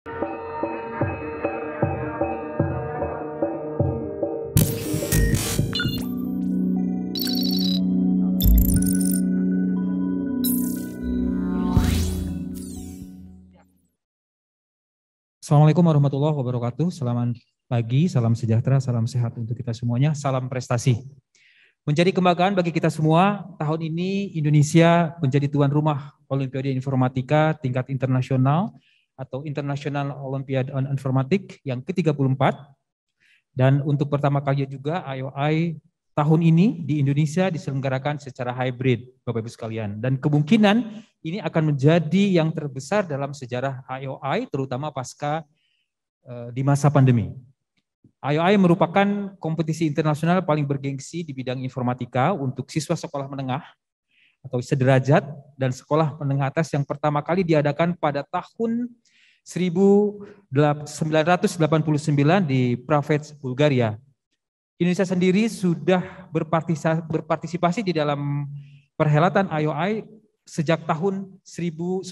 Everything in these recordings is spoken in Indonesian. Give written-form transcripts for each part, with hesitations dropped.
Assalamualaikum warahmatullahi wabarakatuh. Selamat pagi, salam sejahtera, salam sehat untuk kita semuanya, salam prestasi. Menjadi kebanggaan bagi kita semua, tahun ini Indonesia menjadi tuan rumah Olimpiade Informatika tingkat internasional atau International Olympiad on Informatik yang ke-34. Dan untuk pertama kali juga IOI tahun ini di Indonesia diselenggarakan secara hybrid, Bapak Ibu sekalian. Dan kemungkinan ini akan menjadi yang terbesar dalam sejarah IOI, terutama pasca di masa pandemi. IOI merupakan kompetisi internasional paling bergengsi di bidang informatika untuk siswa sekolah menengah atau sederajat dan sekolah menengah atas yang pertama kali diadakan pada tahun 1989 di Pravets, Bulgaria. Indonesia sendiri sudah berpartisipasi di dalam perhelatan IOI sejak tahun 1995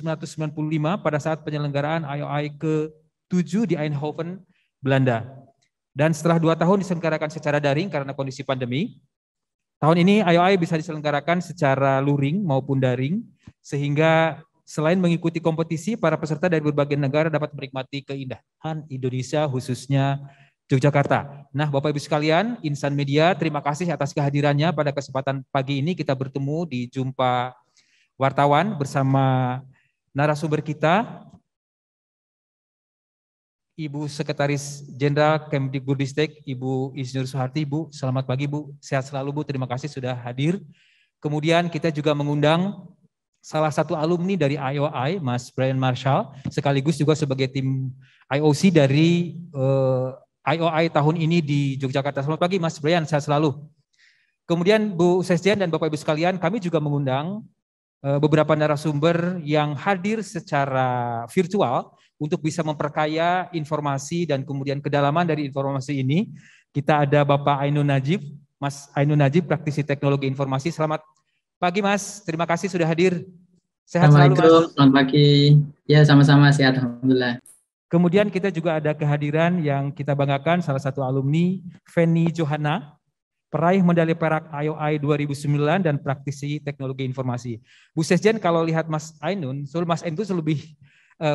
pada saat penyelenggaraan IOI ke-7 di Eindhoven, Belanda. Dan setelah 2 tahun diselenggarakan secara daring karena kondisi pandemi, tahun ini IOI bisa diselenggarakan secara luring maupun daring, sehingga selain mengikuti kompetisi, para peserta dari berbagai negara dapat menikmati keindahan Indonesia, khususnya Yogyakarta. Nah, Bapak Ibu sekalian, Insan Media, terima kasih atas kehadirannya pada kesempatan pagi ini. Kita bertemu di Jumpa Wartawan bersama narasumber kita, Ibu Sekretaris Jenderal Kemdikbudristek, Ibu Insinyur Soeharti. Bu, selamat pagi Bu, sehat selalu Bu, terima kasih sudah hadir. Kemudian kita juga mengundang salah satu alumni dari IOI, Mas Brian Marshall, sekaligus juga sebagai tim IOC dari IOI tahun ini di Yogyakarta. Selamat pagi Mas Brian, sehat selalu. Kemudian Bu Sesjen dan Bapak Ibu sekalian, kami juga mengundang beberapa narasumber yang hadir secara virtual untuk bisa memperkaya informasi dan kemudian kedalaman dari informasi ini. Kita ada Bapak Ainun Najib, Mas Ainun Najib, praktisi teknologi informasi. Selamat pagi Mas, terima kasih sudah hadir. Sehat selalu Mas. Selamat pagi. Ya, sama-sama sehat, alhamdulillah. Kemudian kita juga ada kehadiran yang kita banggakan, salah satu alumni, Feni Johanna, peraih medali perak IOI 2009 dan praktisi teknologi informasi. Bu Sesjen, kalau lihat Mas Ainun itu lebih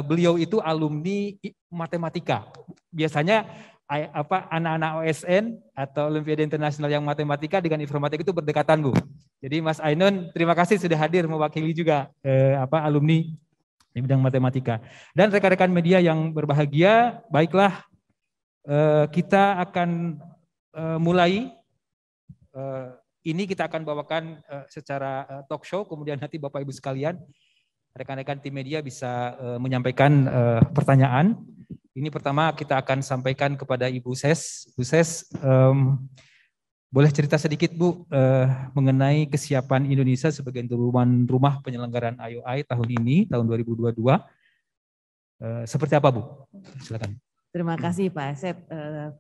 beliau itu alumni matematika. Biasanya anak-anak OSN atau Olimpiade Internasional yang matematika dengan informatika itu berdekatan Bu. Jadi Mas Ainun, terima kasih sudah hadir mewakili juga alumni di bidang matematika. Dan rekan-rekan media yang berbahagia, baiklah kita akan mulai. Ini kita akan bawakan secara talk show, kemudian nanti Bapak Ibu sekalian, rekan-rekan tim media bisa menyampaikan pertanyaan. Ini pertama kita akan sampaikan kepada Ibu Ses. Bu Ses, boleh cerita sedikit Bu mengenai kesiapan Indonesia sebagai tuan rumah penyelenggaraan IOI tahun ini, tahun 2022. Seperti apa Bu? Silakan. Terima kasih Pak Asep.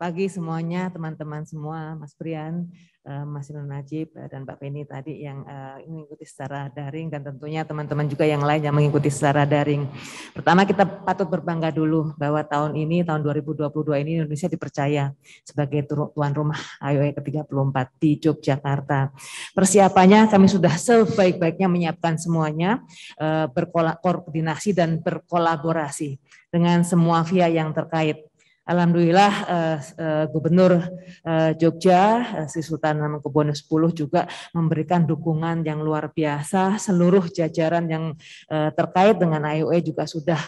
Pagi semuanya, teman-teman semua, Mas Brian, Mas Ainun Najib, dan Mbak Penny tadi yang mengikuti secara daring, dan tentunya teman-teman juga yang lain yang mengikuti secara daring. Pertama kita patut berbangga dulu bahwa tahun ini, tahun 2022 ini Indonesia dipercaya sebagai tuan rumah IOI ke-34 di Yogyakarta. Persiapannya kami sudah sebaik-baiknya menyiapkan semuanya, berkoordinasi dan berkolaborasi dengan semua via yang terkait. Alhamdulillah Gubernur Jogja Sri Sultan Hamengkubuwono X juga memberikan dukungan yang luar biasa. Seluruh jajaran yang terkait dengan IOI juga sudah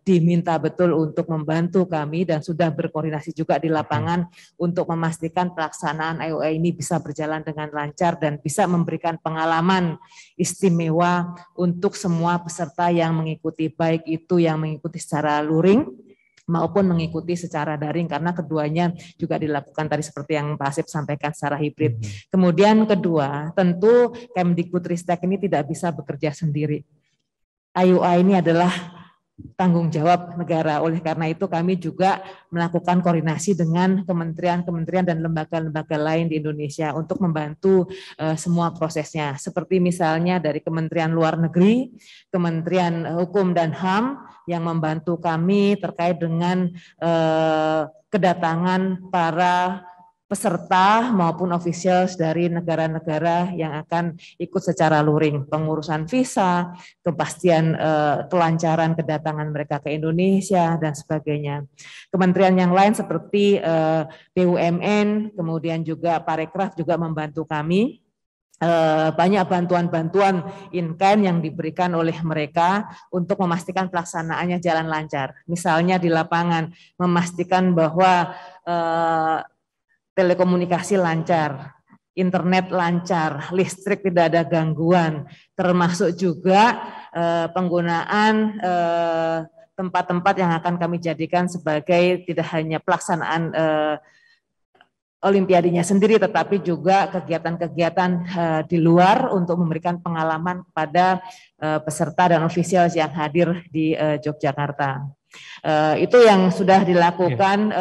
diminta betul untuk membantu kami dan sudah berkoordinasi juga di lapangan untuk memastikan pelaksanaan IOI ini bisa berjalan dengan lancar dan bisa memberikan pengalaman istimewa untuk semua peserta yang mengikuti, baik itu yang mengikuti secara luring maupun mengikuti secara daring, karena keduanya juga dilakukan tadi seperti yang Pak Asep sampaikan secara hibrid. Kemudian kedua, tentu Kemdikbudristek ini tidak bisa bekerja sendiri. IOI ini adalah tanggung jawab negara. Oleh karena itu kami juga melakukan koordinasi dengan kementerian-kementerian dan lembaga-lembaga lain di Indonesia untuk membantu semua prosesnya. Seperti misalnya dari Kementerian Luar Negeri, Kementerian Hukum dan HAM, yang membantu kami terkait dengan kedatangan para peserta maupun officials dari negara-negara yang akan ikut secara luring, pengurusan visa, kepastian kelancaran kedatangan mereka ke Indonesia dan sebagainya. Kementerian yang lain seperti BUMN, kemudian juga Parekraf juga membantu kami. Banyak bantuan-bantuan in-kind yang diberikan oleh mereka untuk memastikan pelaksanaannya jalan lancar. Misalnya di lapangan memastikan bahwa telekomunikasi lancar, internet lancar, listrik tidak ada gangguan, termasuk juga penggunaan tempat-tempat yang akan kami jadikan sebagai tidak hanya pelaksanaan Olimpiadanya sendiri, tetapi juga kegiatan-kegiatan di luar untuk memberikan pengalaman kepada peserta dan ofisial yang hadir di Yogyakarta. Itu yang sudah dilakukan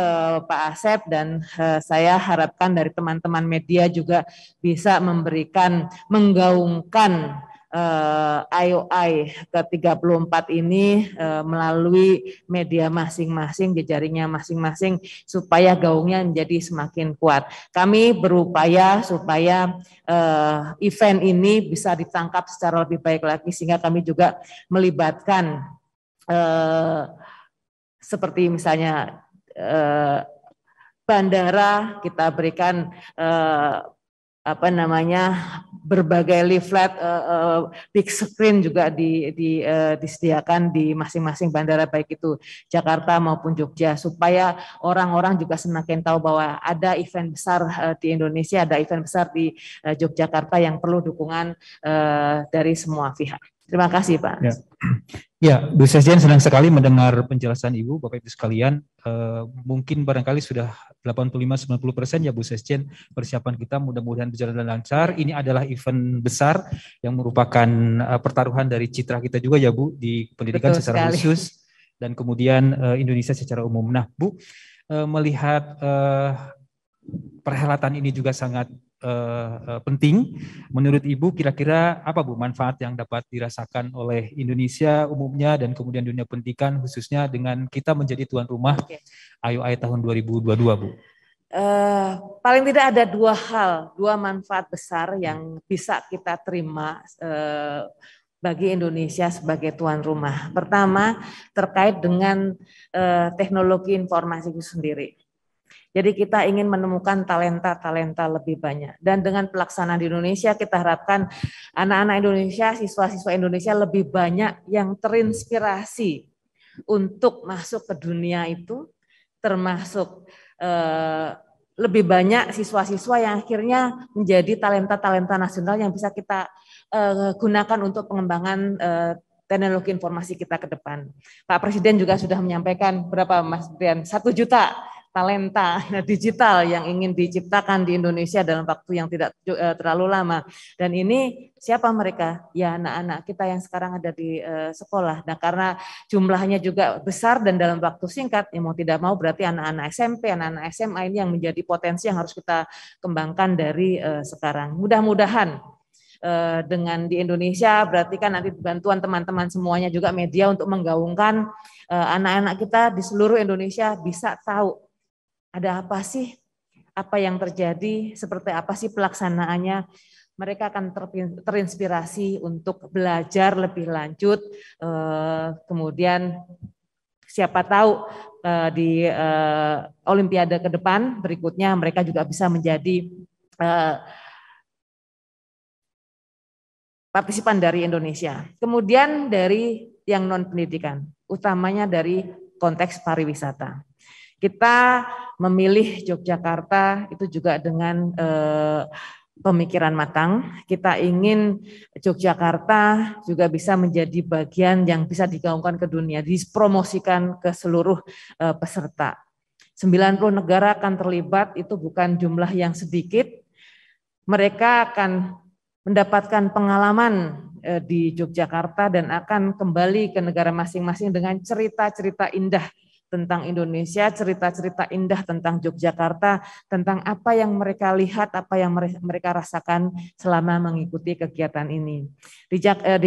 Pak Asep, dan saya harapkan dari teman-teman media juga bisa menggaungkan IOI ke-34 ini melalui media masing-masing, jejaringnya masing-masing, supaya gaungnya menjadi semakin kuat. Kami berupaya supaya event ini bisa ditangkap secara lebih baik lagi, sehingga kami juga melibatkan seperti misalnya bandara, kita berikan berbagai leaflet, big screen juga disediakan di masing-masing bandara, baik itu Jakarta maupun Jogja, supaya orang-orang juga semakin tahu bahwa ada event besar di Indonesia, ada event besar di Yogyakarta yang perlu dukungan dari semua pihak. Terima kasih, Pak. Ya, Bu Sekjen senang sekali mendengar penjelasan Ibu, Bapak Ibu sekalian. Mungkin barangkali sudah 85-90% ya Bu Sekjen persiapan kita, mudah-mudahan berjalan lancar. Ini adalah event besar yang merupakan pertaruhan dari citra kita juga ya Bu, di pendidikan Betul secara sekali. khusus dan kemudian Indonesia secara umum. Nah Bu, melihat perhelatan ini juga sangat penting. Menurut Ibu kira-kira apa Bu manfaat yang dapat dirasakan oleh Indonesia umumnya dan kemudian dunia pendidikan khususnya dengan kita menjadi tuan rumah IOI tahun 2022 Bu? Paling tidak ada dua manfaat besar yang bisa kita terima bagi Indonesia sebagai tuan rumah. Pertama, terkait dengan teknologi informasi itu sendiri. Jadi kita ingin menemukan talenta-talenta lebih banyak. Dan dengan pelaksanaan di Indonesia, kita harapkan anak-anak Indonesia, siswa-siswa Indonesia lebih banyak yang terinspirasi untuk masuk ke dunia itu, termasuk lebih banyak siswa-siswa yang akhirnya menjadi talenta-talenta nasional yang bisa kita gunakan untuk pengembangan teknologi informasi kita ke depan. Pak Presiden juga sudah menyampaikan berapa Mas Brian, 1 juta talenta digital yang ingin diciptakan di Indonesia dalam waktu yang tidak terlalu lama. Dan ini siapa mereka? Ya anak-anak kita yang sekarang ada di sekolah. Nah karena jumlahnya juga besar dan dalam waktu singkat, ya mau tidak mau berarti anak-anak SMP, anak-anak SMA ini yang menjadi potensi yang harus kita kembangkan dari sekarang. Mudah-mudahan dengan di Indonesia berarti kan nanti bantuan teman-teman semuanya juga media untuk menggaungkan anak-anak kita di seluruh Indonesia bisa tahu ada apa sih, apa yang terjadi, seperti apa sih pelaksanaannya. Mereka akan terinspirasi untuk belajar lebih lanjut, kemudian siapa tahu di Olimpiade ke depan berikutnya mereka juga bisa menjadi partisipan dari Indonesia. Kemudian dari yang non pendidikan, utamanya dari konteks pariwisata. Kita memilih Yogyakarta itu juga dengan pemikiran matang. Kita ingin Yogyakarta juga bisa menjadi bagian yang bisa digaungkan ke dunia, dipromosikan ke seluruh peserta. 90 negara akan terlibat, itu bukan jumlah yang sedikit. Mereka akan mendapatkan pengalaman di Yogyakarta dan akan kembali ke negara masing-masing dengan cerita-cerita indah tentang Indonesia, cerita-cerita indah tentang Yogyakarta, tentang apa yang mereka lihat, apa yang mereka rasakan selama mengikuti kegiatan ini. Di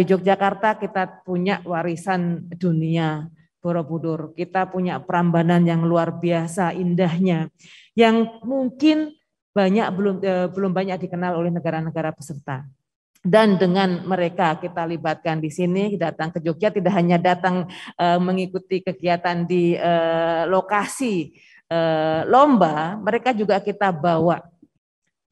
Yogyakarta kita punya warisan dunia Borobudur. Kita punya Prambanan yang luar biasa indahnya, yang mungkin belum banyak dikenal oleh negara-negara peserta. Dan dengan mereka kita libatkan di sini, datang ke Jogja tidak hanya datang mengikuti kegiatan di lokasi lomba, mereka juga kita bawa,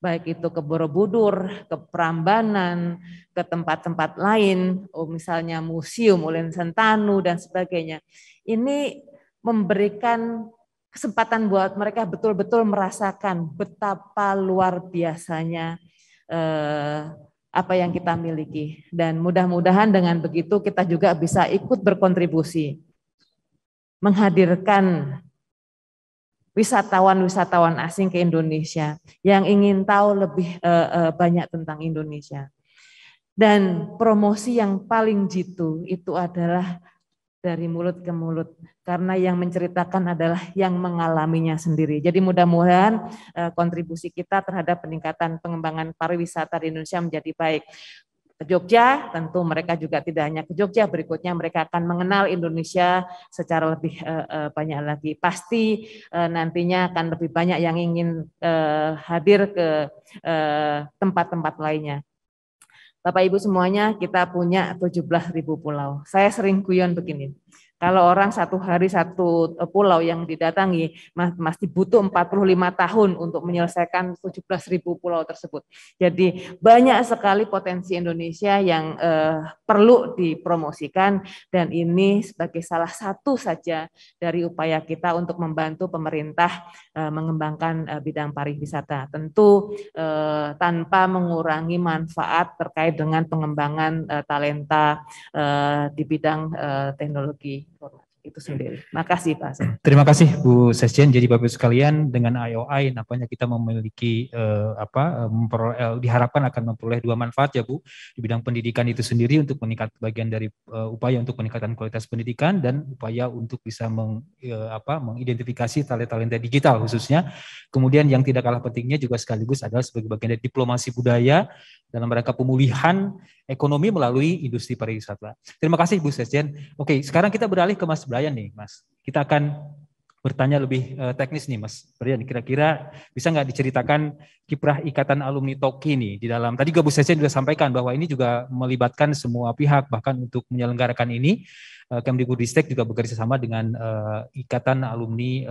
baik itu ke Borobudur, ke Prambanan, ke tempat-tempat lain, misalnya museum Ulen Sentanu dan sebagainya. Ini memberikan kesempatan buat mereka betul-betul merasakan betapa luar biasanya apa yang kita miliki. Dan mudah-mudahan dengan begitu kita juga bisa ikut berkontribusi, menghadirkan wisatawan-wisatawan asing ke Indonesia yang ingin tahu lebih banyak tentang Indonesia. Dan promosi yang paling jitu itu adalah dari mulut ke mulut, karena yang menceritakan adalah yang mengalaminya sendiri. Jadi mudah-mudahan kontribusi kita terhadap peningkatan pengembangan pariwisata di Indonesia menjadi baik. Ke Jogja, tentu mereka juga tidak hanya ke Jogja, berikutnya mereka akan mengenal Indonesia secara lebih banyak lagi. Pasti nantinya akan lebih banyak yang ingin hadir ke tempat-tempat lainnya. Bapak Ibu semuanya, kita punya 17.000 pulau. Saya sering guyon begini, kalau orang satu hari satu pulau yang didatangi, masih butuh 45 tahun untuk menyelesaikan 17.000 pulau tersebut. Jadi banyak sekali potensi Indonesia yang perlu dipromosikan, dan ini sebagai salah satu saja dari upaya kita untuk membantu pemerintah mengembangkan bidang pariwisata. Tentu tanpa mengurangi manfaat terkait dengan pengembangan talenta di bidang teknologi itu sendiri. Makasih Pak. Terima kasih Bu Sesjen. Jadi Bapak Ibu sekalian, dengan IOI nampaknya kita memiliki diharapkan akan memperoleh dua manfaat ya Bu, di bidang pendidikan itu sendiri untuk meningkat bagian dari upaya untuk peningkatan kualitas pendidikan dan upaya untuk bisa mengidentifikasi talenta digital khususnya. Kemudian yang tidak kalah pentingnya juga sekaligus adalah sebagai bagian dari diplomasi budaya dalam rangka pemulihan ekonomi melalui industri pariwisata. Terima kasih Bu Sesjen. Oke, sekarang kita beralih ke Mas Brian nih, Mas. Kita akan bertanya lebih teknis nih, Mas Brian. Kira-kira bisa nggak diceritakan kiprah Ikatan Alumni Toki nih di dalam, tadi Bu Sesjen sudah sampaikan bahwa ini juga melibatkan semua pihak, bahkan untuk menyelenggarakan ini, Kemdikbudristek juga bekerja sama dengan Ikatan Alumni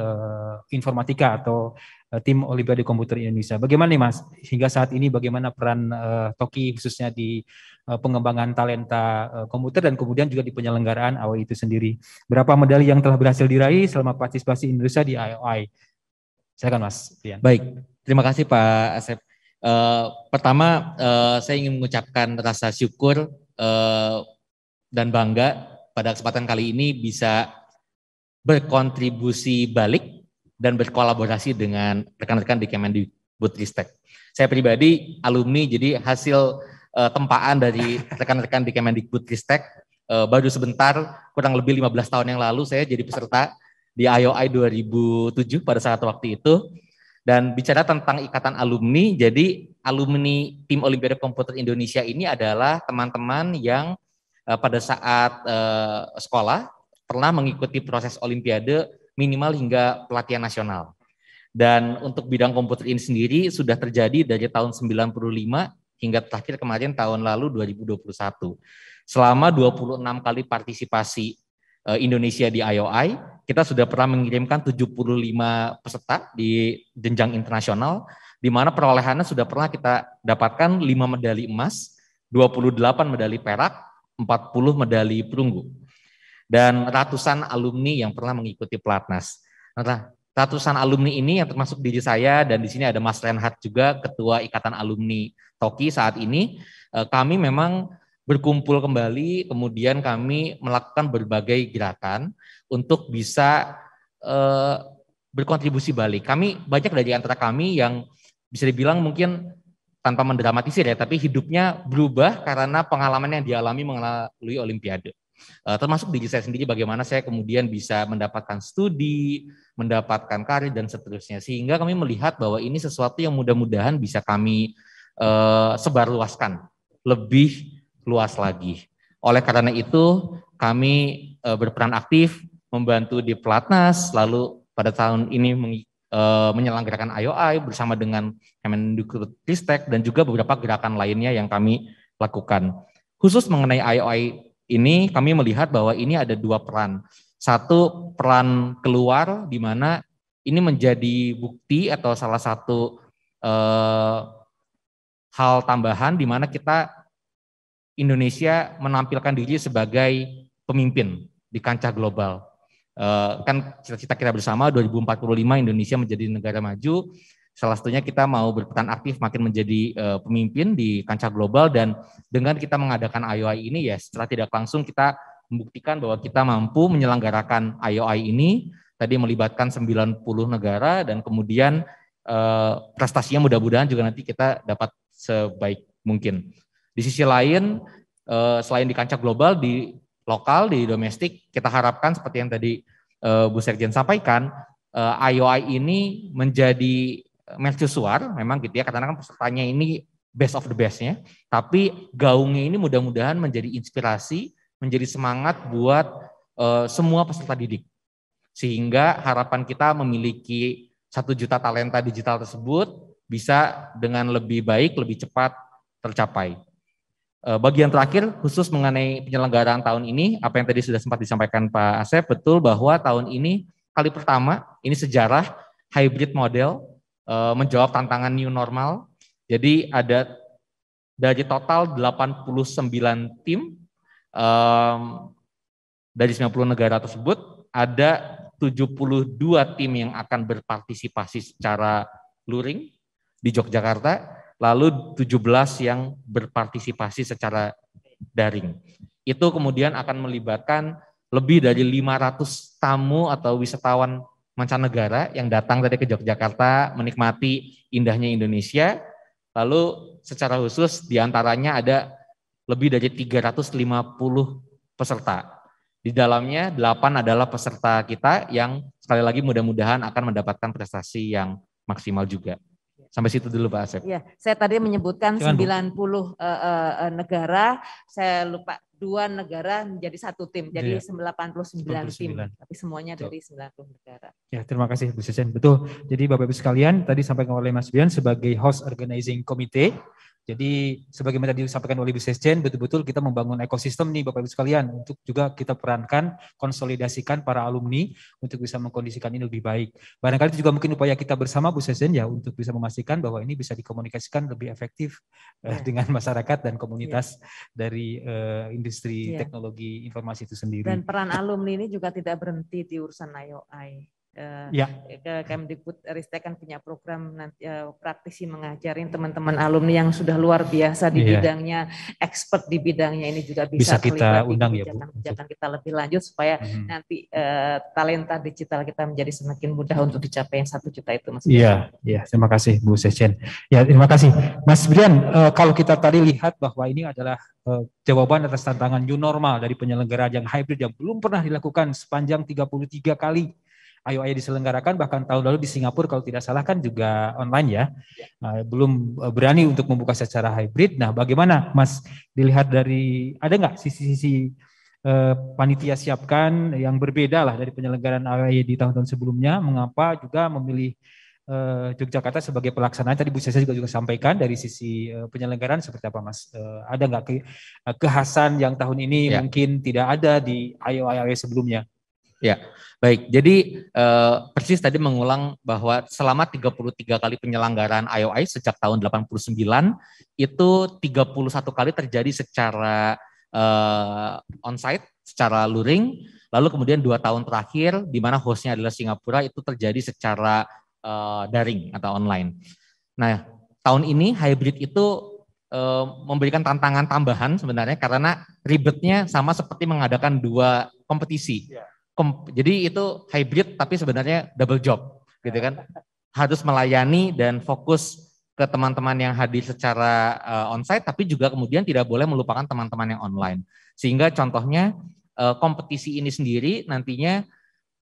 Informatika atau Tim Olimpiade Komputer Indonesia. Bagaimana nih Mas, hingga saat ini bagaimana peran Toki khususnya di pengembangan talenta komputer dan kemudian juga di penyelenggaraan AWI itu sendiri. Berapa medali yang telah berhasil diraih selama partisipasi Indonesia di IOI? Silakan Mas Brian. Baik, terima kasih Pak Asep. Pertama, saya ingin mengucapkan rasa syukur dan bangga pada kesempatan kali ini bisa berkontribusi balik dan berkolaborasi dengan rekan-rekan di Kemdikbudristek. Saya pribadi alumni, jadi hasil tempaan dari rekan-rekan di Kemdikbudristek baru sebentar, kurang lebih 15 tahun yang lalu saya jadi peserta di IOI 2007 pada saat waktu itu. Dan bicara tentang ikatan alumni, jadi alumni Tim Olimpiade Komputer Indonesia ini adalah teman-teman yang pada saat sekolah pernah mengikuti proses olimpiade minimal hingga pelatihan nasional. Dan untuk bidang komputer ini sendiri sudah terjadi dari tahun 95 hingga terakhir kemarin tahun lalu 2021. Selama 26 kali partisipasi Indonesia di IOI, kita sudah pernah mengirimkan 75 peserta di jenjang internasional, di mana perolehannya sudah pernah kita dapatkan 5 medali emas, 28 medali perak, 40 medali perunggu, dan ratusan alumni yang pernah mengikuti pelatnas. Nah, ratusan alumni ini yang termasuk diri saya, dan di sini ada Mas Renhat juga, Ketua Ikatan Alumni Toki saat ini. Kami memang berkumpul kembali, kemudian kami melakukan berbagai gerakan untuk bisa berkontribusi balik. Banyak dari antara kami yang bisa dibilang mungkin tanpa mendramatisir ya, tapi hidupnya berubah karena pengalaman yang dialami melalui Olimpiade. Termasuk diri saya sendiri, bagaimana saya kemudian bisa mendapatkan studi, mendapatkan karir dan seterusnya. Sehingga kami melihat bahwa ini sesuatu yang mudah-mudahan bisa kami sebarluaskan lebih luas lagi. Oleh karena itu kami berperan aktif membantu di Pelatnas, lalu pada tahun ini menyelenggarakan IOI bersama dengan Kemendikbudristek dan juga beberapa gerakan lainnya yang kami lakukan. Khusus mengenai IOI ini, kami melihat bahwa ini ada dua peran. Satu, peran keluar, di mana ini menjadi bukti atau salah satu hal tambahan di mana kita Indonesia menampilkan diri sebagai pemimpin di kancah global. Kan cita-cita kita bersama 2045 Indonesia menjadi negara maju. Salah satunya kita mau berperan aktif makin menjadi pemimpin di kancah global, dan dengan kita mengadakan IOI ini ya secara tidak langsung kita membuktikan bahwa kita mampu menyelenggarakan IOI ini tadi melibatkan 90 negara, dan kemudian prestasinya mudah-mudahan juga nanti kita dapat sebaik mungkin. Di sisi lain, selain di kancah global, di lokal, di domestik, kita harapkan seperti yang tadi Bu Sekjen sampaikan, IOI ini menjadi mercusuar, memang gitu ya, karena kan pesertanya ini best of the best-nya, tapi gaungnya ini mudah-mudahan menjadi inspirasi, menjadi semangat buat semua peserta didik. Sehingga harapan kita memiliki 1 juta talenta digital tersebut bisa dengan lebih baik, lebih cepat tercapai. Bagian terakhir khusus mengenai penyelenggaraan tahun ini, apa yang tadi sudah sempat disampaikan Pak Asep, betul bahwa tahun ini kali pertama, ini sejarah hybrid model, menjawab tantangan new normal. Jadi ada dari total 89 tim, dari 90 negara tersebut, ada 72 tim yang akan berpartisipasi secara luring di Yogyakarta, lalu 17 yang berpartisipasi secara daring. Itu kemudian akan melibatkan lebih dari 500 tamu atau wisatawan mancanegara yang datang tadi ke Yogyakarta menikmati indahnya Indonesia. Lalu secara khusus diantaranya ada lebih dari 350 peserta. Di dalamnya 8 adalah peserta kita yang sekali lagi mudah-mudahan akan mendapatkan prestasi yang maksimal juga. Sampai situ dulu Pak Asep. Ya, saya tadi menyebutkan 90 negara, saya lupa 2 negara menjadi 1 tim, jadi 89 tim, tapi semuanya dari 90 negara. Ya, terima kasih Bu Sekjen. Betul. Jadi Bapak Ibu sekalian, tadi sampaikan oleh Mas Brian sebagai host organizing committee. Jadi sebagaimana tadi disampaikan oleh Bu Sekjen, betul-betul kita membangun ekosistem nih Bapak Ibu sekalian untuk juga kita perankan, konsolidasikan para alumni untuk bisa mengkondisikan ini lebih baik. Barangkali itu juga mungkin upaya kita bersama Bu Sekjen ya untuk bisa memastikan bahwa ini bisa dikomunikasikan lebih efektif dengan masyarakat dan komunitas dari industri teknologi informasi itu sendiri. Dan peran alumni ini juga tidak berhenti di urusan IOI. Kemendikbudristek kan punya program nanti, praktisi mengajarin teman-teman alumni yang sudah luar biasa di bidangnya, expert di bidangnya ini juga bisa kita undang ya Bu. Kebijakan kita lebih lanjut supaya nanti talenta digital kita menjadi semakin mudah untuk dicapai 1 juta itu Mas. Iya, terima kasih Bu Sekjen. Ya, terima kasih. Mas Brian, kalau kita tadi lihat bahwa ini adalah jawaban atas tantangan new normal dari penyelenggaraan yang hybrid yang belum pernah dilakukan sepanjang 33 kali IOI diselenggarakan, bahkan tahun lalu di Singapura kalau tidak salah kan juga online ya. Belum berani untuk membuka secara hybrid. Nah, bagaimana Mas dilihat dari, ada nggak sisi-sisi panitia siapkan yang berbeda lah dari penyelenggaraan IOI di tahun-tahun sebelumnya? Mengapa juga memilih Yogyakarta sebagai pelaksanaan? Tadi Bu Sekjen juga sampaikan dari sisi penyelenggaraan seperti apa Mas? Ada nggak kekhasan yang tahun ini mungkin tidak ada di IOI sebelumnya? Ya, baik. Jadi persis tadi mengulang bahwa selama 33 kali penyelenggaraan IOI sejak tahun 89 itu 31 kali terjadi secara onsite, secara luring. Lalu kemudian 2 tahun terakhir di mana hostnya adalah Singapura itu terjadi secara daring atau online. Nah, tahun ini hybrid itu memberikan tantangan tambahan sebenarnya karena ribetnya sama seperti mengadakan 2 kompetisi. Jadi itu hybrid tapi sebenarnya double job gitu kan. Harus melayani dan fokus ke teman-teman yang hadir secara onsite tapi juga kemudian tidak boleh melupakan teman-teman yang online. Sehingga contohnya kompetisi ini sendiri nantinya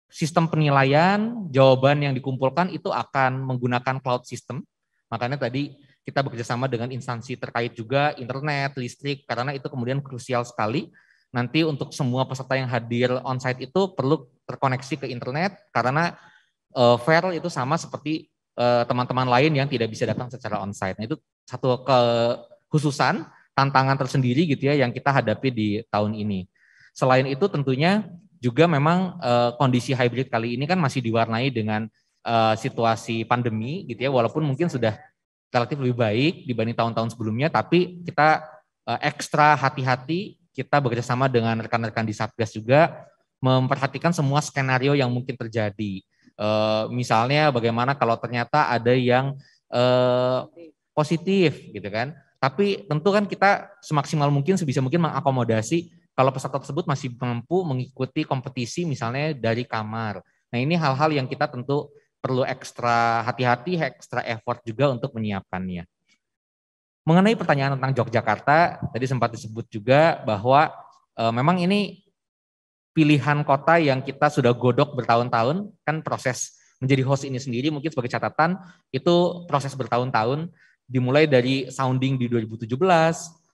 sistem penilaian, jawaban yang dikumpulkan itu akan menggunakan cloud system. Makanya tadi kita bekerjasama dengan instansi terkait juga internet, listrik karena itu kemudian krusial sekali. nanti untuk semua peserta yang hadir onsite itu perlu terkoneksi ke internet karena fair itu sama seperti teman-teman lain yang tidak bisa datang secara onsite. Nah, itu satu kekhususan, tantangan tersendiri gitu ya yang kita hadapi di tahun ini. Selain itu tentunya juga memang kondisi hybrid kali ini kan masih diwarnai dengan situasi pandemi gitu ya, walaupun mungkin sudah relatif lebih baik dibanding tahun-tahun sebelumnya, tapi kita ekstra hati-hati, kita bekerjasama dengan rekan-rekan di Satgas juga memperhatikan semua skenario yang mungkin terjadi. Misalnya bagaimana kalau ternyata ada yang positif gitu kan, tapi tentu kan kita semaksimal mungkin sebisa mungkin mengakomodasi kalau peserta tersebut masih mampu mengikuti kompetisi misalnya dari kamar. Nah ini hal-hal yang kita tentu perlu ekstra hati-hati, ekstra effort juga untuk menyiapkannya. Mengenai pertanyaan tentang Yogyakarta, tadi sempat disebut juga bahwa memang ini pilihan kota yang kita sudah godok bertahun-tahun, kan proses menjadi host ini sendiri mungkin sebagai catatan, itu proses bertahun-tahun, dimulai dari sounding di 2017,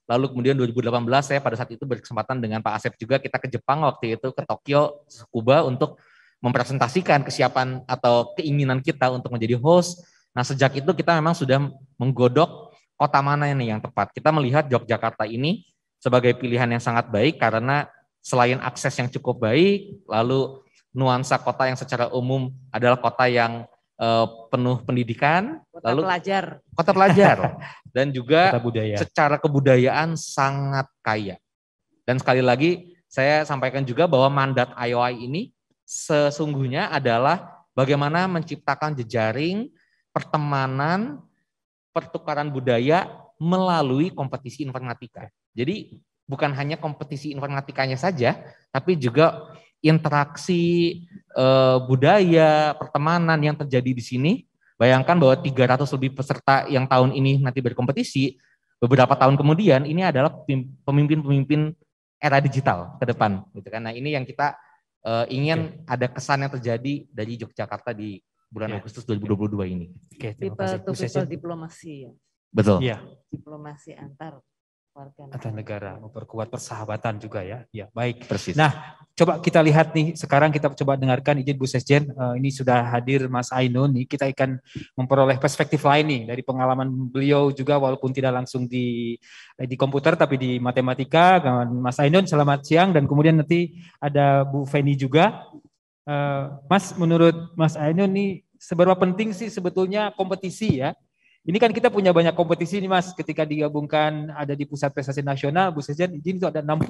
lalu kemudian 2018 saya pada saat itu berkesempatan dengan Pak Asep juga, kita ke Jepang waktu itu, ke Tokyo, Tsukuba untuk mempresentasikan kesiapan atau keinginan kita untuk menjadi host. Nah sejak itu kita memang sudah menggodok kota mana ini yang tepat. Kita melihat Yogyakarta ini sebagai pilihan yang sangat baik karena selain akses yang cukup baik, lalu nuansa kota yang secara umum adalah kota yang penuh pendidikan, kota pelajar, dan juga secara kebudayaan sangat kaya. Dan sekali lagi saya sampaikan juga bahwa mandat IOI ini sesungguhnya adalah bagaimana menciptakan jejaring pertemanan, pertukaran budaya melalui kompetisi informatika. Jadi bukan hanya kompetisi informatikanya saja, tapi juga interaksi budaya, pertemanan yang terjadi di sini. Bayangkan bahwa 300 lebih peserta yang tahun ini nanti berkompetisi, beberapa tahun kemudian ini adalah pemimpin-pemimpin era digital ke depan. Gitu kan. Nah ini yang kita ingin ada kesan yang terjadi dari Yogyakarta di bulan Agustus 2022 ini. People diplomasi ya. Betul. Iya. Diplomasi antar warga negara, memperkuat persahabatan juga ya. Ya, baik. Persis. Nah, coba kita lihat nih, sekarang kita coba dengarkan izin Bu Sekjen, ini sudah hadir Mas Ainun, nih kita akan memperoleh perspektif lain nih dari pengalaman beliau juga walaupun tidak langsung di komputer tapi di matematika. Mas Ainun, selamat siang, dan kemudian nanti ada Bu Feni juga. Mas, menurut Mas Ainun nih seberapa penting sih sebetulnya kompetisi ya? Ini kan kita punya banyak kompetisi nih Mas, ketika digabungkan ada di Pusat Prestasi Nasional, Bu Sekjen izin itu ada 60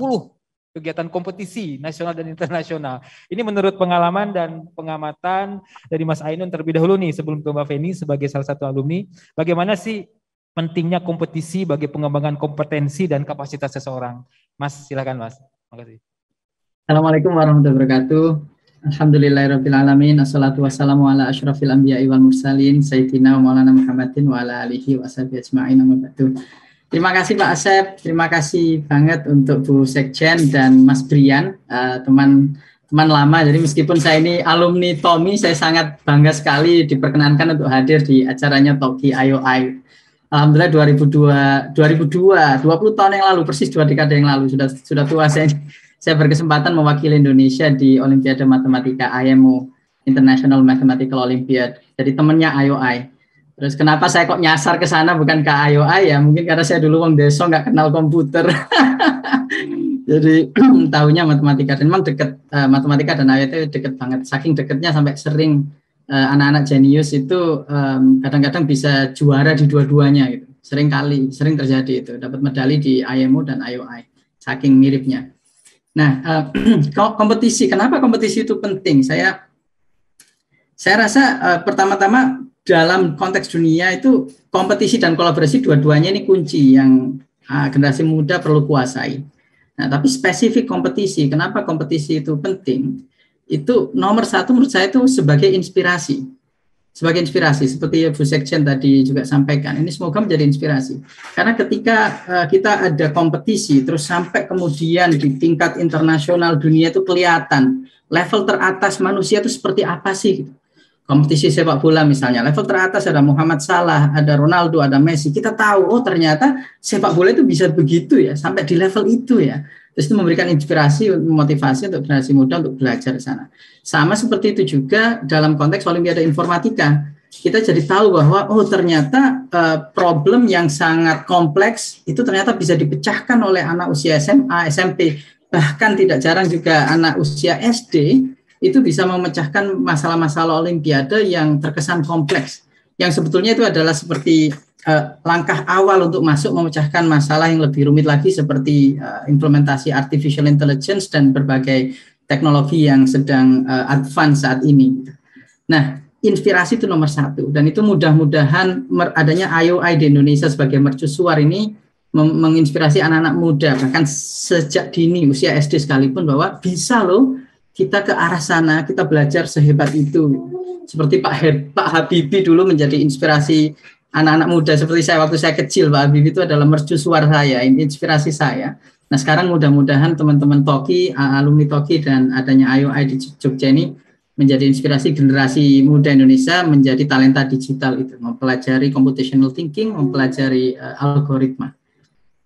kegiatan kompetisi nasional dan internasional. Ini menurut pengalaman dan pengamatan dari Mas Ainun terlebih dahulu nih sebelum ke Mbak Feni sebagai salah satu alumni, bagaimana sih pentingnya kompetisi bagi pengembangan kompetensi dan kapasitas seseorang? Mas, silakan Mas. Terima kasih. Assalamualaikum warahmatullahi wabarakatuh. Alhamdulillahirrabbilalamin. Assalatu wassalamu ala asyrafil anbiya'i wal mursalin Sayyidina wa maulana Muhammadin wa ala alihi wa sahbihi ajma'in amma ba'du. Terima kasih Pak Asep, terima kasih banget untuk Bu Sekjen dan Mas Brian, teman lama. Jadi meskipun saya ini alumni TOMI, saya sangat bangga sekali diperkenankan untuk hadir di acaranya Toki IOI. Alhamdulillah 2002, 20 tahun yang lalu, persis 2 dekade yang lalu, sudah tua saya berkesempatan mewakili Indonesia di Olimpiade Matematika IMO, International Mathematical Olympiad. Jadi temannya IOI. Terus kenapa saya kok nyasar ke sana bukan ke IOI ya? Mungkin karena saya dulu wong desa nggak kenal komputer. Jadi tahunya matematika. Dan memang dekat, matematika dan IOI itu dekat banget. Saking dekatnya sampai sering anak-anak jenius itu kadang-kadang bisa juara di dua-duanya gitu. Sering terjadi itu. Dapat medali di IMO dan IOI. Saking miripnya. Nah, kompetisi. Kenapa kompetisi itu penting? Saya rasa pertama-tama dalam konteks dunia itu kompetisi dan kolaborasi dua-duanya ini kunci yang generasi muda perlu kuasai. Nah, tapi spesifik kompetisi, kenapa kompetisi itu penting? Itu nomor satu menurut saya itu sebagai inspirasi. Sebagai inspirasi, seperti Bu Sekjen tadi juga sampaikan, ini semoga menjadi inspirasi. Karena ketika kita ada kompetisi, terus sampai kemudian di tingkat internasional dunia itu kelihatan level teratas manusia itu seperti apa sih? Kompetisi sepak bola misalnya, level teratas ada Muhammad Salah, ada Ronaldo, ada Messi. Kita tahu, oh ternyata sepak bola itu bisa begitu ya, sampai di level itu ya. Terus itu memberikan inspirasi, motivasi untuk generasi muda untuk belajar di sana. Sama seperti itu juga dalam konteks Olimpiade Informatika. Kita jadi tahu bahwa ternyata problem yang sangat kompleks itu ternyata bisa dipecahkan oleh anak usia SMA, SMP, bahkan tidak jarang juga anak usia SD itu bisa memecahkan masalah-masalah Olimpiade yang terkesan kompleks. Yang sebetulnya itu adalah seperti langkah awal untuk masuk memecahkan masalah yang lebih rumit lagi seperti implementasi artificial intelligence dan berbagai teknologi yang sedang advance saat ini. Nah, inspirasi itu nomor satu, dan itu mudah-mudahan adanya IOI di Indonesia sebagai mercusuar ini menginspirasi anak-anak muda bahkan sejak dini usia SD sekalipun bahwa bisa loh kita ke arah sana, kita belajar sehebat itu. Seperti Pak Habibie dulu menjadi inspirasi anak-anak muda seperti saya waktu saya kecil. Pak Habibie itu adalah mercusuar saya, inspirasi saya. Nah sekarang mudah-mudahan teman-teman Toki, alumni Toki dan adanya IOI di Jogja ini menjadi inspirasi generasi muda Indonesia menjadi talenta digital itu, mempelajari computational thinking, mempelajari algoritma.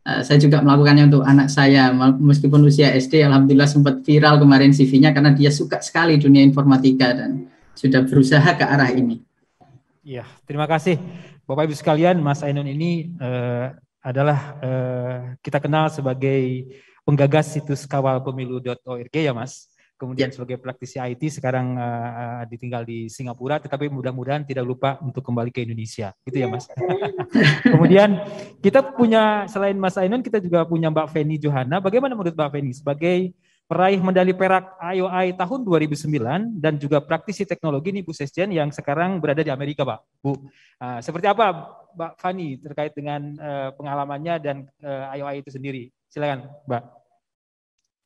Saya juga melakukannya untuk anak saya, meskipun usia SD, alhamdulillah sempat viral kemarin CV-nya karena dia suka sekali dunia informatika dan sudah berusaha ke arah ini. Iya, terima kasih Bapak Ibu sekalian. Mas Ainun ini adalah kita kenal sebagai penggagas situs kawalpemilu.org ya Mas. Kemudian sebagai praktisi IT sekarang ditinggal di Singapura, tetapi mudah-mudahan tidak lupa untuk kembali ke Indonesia, gitu ya Mas. Kemudian kita punya, selain Mas Ainun, kita juga punya Mbak Feni Johana. Bagaimana menurut Mbak Feni sebagai peraih medali perak IOI tahun 2009 dan juga praktisi teknologi nih Bu Sesjen yang sekarang berada di Amerika, Pak. Bu, seperti apa Mbak Fani terkait dengan pengalamannya dan IOI itu sendiri? Silakan, Mbak.